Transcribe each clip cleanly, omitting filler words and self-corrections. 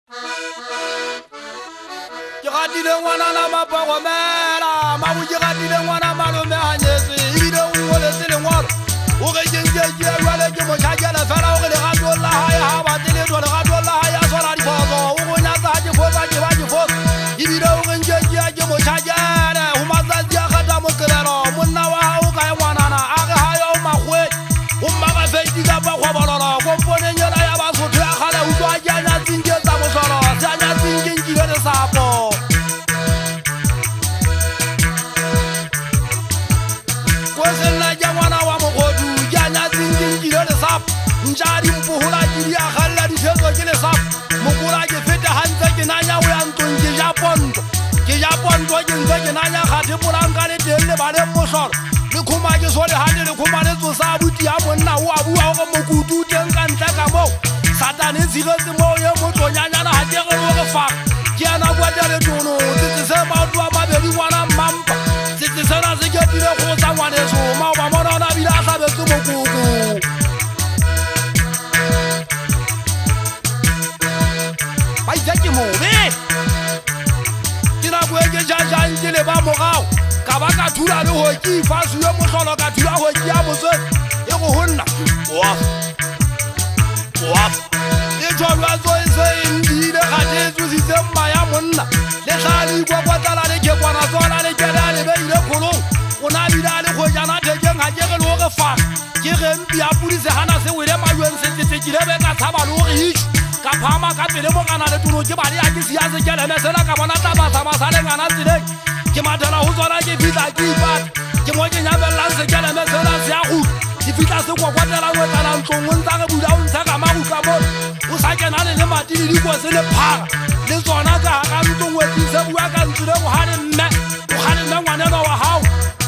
Ke gatile ngwana na mapagomela mabu ke gatile ngwana malome a nyetse ebile o ngoletse lengwalo o ge kenkekie jwale ke motšhakele fela o ge legato la hae ga bateletho legato la hae a swala diphoso o go nyatsa ga difosa ke ba difoso ebile o genkekie ke motšhakele go matsatsi a kgata mokelelo monna wa gago ka e ngwanana a ge ga yo magwe o mmagafeiti kapa kgobololo komponeng yela ya basotho ya kgale utlwa ke a nyatsinke tsa bosolo se a nyatsinkenkile lesapo nna ke ngwana wa mogodu ke a nyatsinkenkile lesapo ntšadi mpogola ke di agalla dithetso ke lesapo mokola ke fete gantse ke nanya o ya ntlong ke ja ponto ke ntse ke nanya kgathe polanka le teng le baleng motlholo le khoma ke so le hane le khoma le tsosa abuti ya monna o a bua go mokutu teng ka ntle ka moo satane tshigetse moo ye motlonyanyana ga ke re o re fa ke yana kwa tele tono tse se maoto a mabedi ngwana mmampa tse sena se ke tile go tsa ngwaneso mao ba mona ona bile a tlhabetse mokoko ba itse ke mobe ke nako e ke jajang ke le ba mogao ka ba ka thula le hoki fasu yo motlolo ka thula hoki ya botse e go honna waf e tshwarwa tso e se ndile ga tetsu se mma ya monna le tlali kwa kwatala le ke kwana tsona le ke da le beile kholong o na bile a le khojana thekeng ga ke re lo ge fa ke ge mpi a pudi se hana se wele maywen se tsekile be ka thaba lo ge hish ka phama ka pele mo kana le tuno ke bale a ke sia se ke le mesela ka bona taba sama sale ngana tsileng ke madala ho tsona ke fitla ke ipat ke mo ke nyabelang se ke le mesela se a go ke fitla se kwa kwatela o tsala ntlong o ntsa ga buda o ntsa ka magu ka mo o sa ke na le mati le diko se le phara le tsona ka ga ntlong o tse bua ka ntsile go ha le mme ngwanela wa hao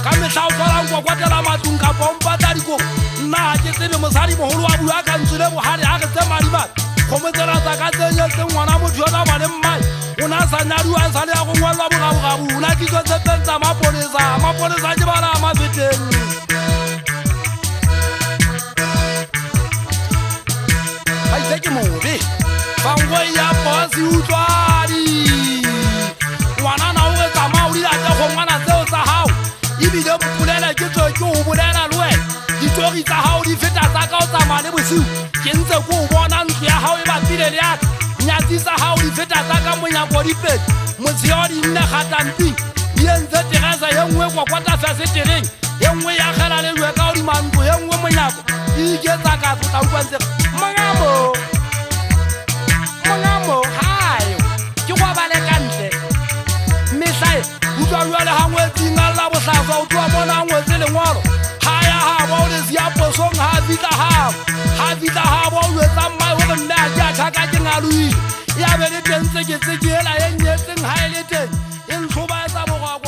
ka mehla o tsala kwa kwatela matung ka pompa tsa diko nna ke tsebe mosadi moholo wa bua ka ntsile go ha le a re tse madimat go motsela tsa ka tsenye tse ngwana motho yona ba le mmai o na sa nyadu a sa le ya go ngwalwa bogabogabu o na kitso tse tsa maponesa ke bana a mafeteng ba itse ke mobe fangwe ya posi utlwadi ngwana na o ge tsamaodi a tse go ngwana tseo tsa hao ebile bopolela ke tso ke go bolela le wena ditori tsa hao di feta tsa ka o tsamaya le bosiu ke ntse ko o bona ntlo ya hao e bapile le yaka nyatsi tsa hao di feta tsa ka monyako dipedi motsheo di nne gatamping di entse teresa ye nngwe kwa kwatafase tereng ye nngwe ya gela le lwe ka o dimantlo ye nngwe monyako di iketsa ka tlotla utlwantse mongamo hayo ke go bale ka ntle mehlae utlwa jwale ga ngwetsing a lla botlhaswa o tloa bona ngwetse lengwalo ga ya gabo o le sia posong ga fitla gabo o lwetsa mmae gore mme a ke a tlhaka ke ngaloile ya be le teng tseketseke ela ye nyetseng ga e le teng e ntlhobaetsa mogwa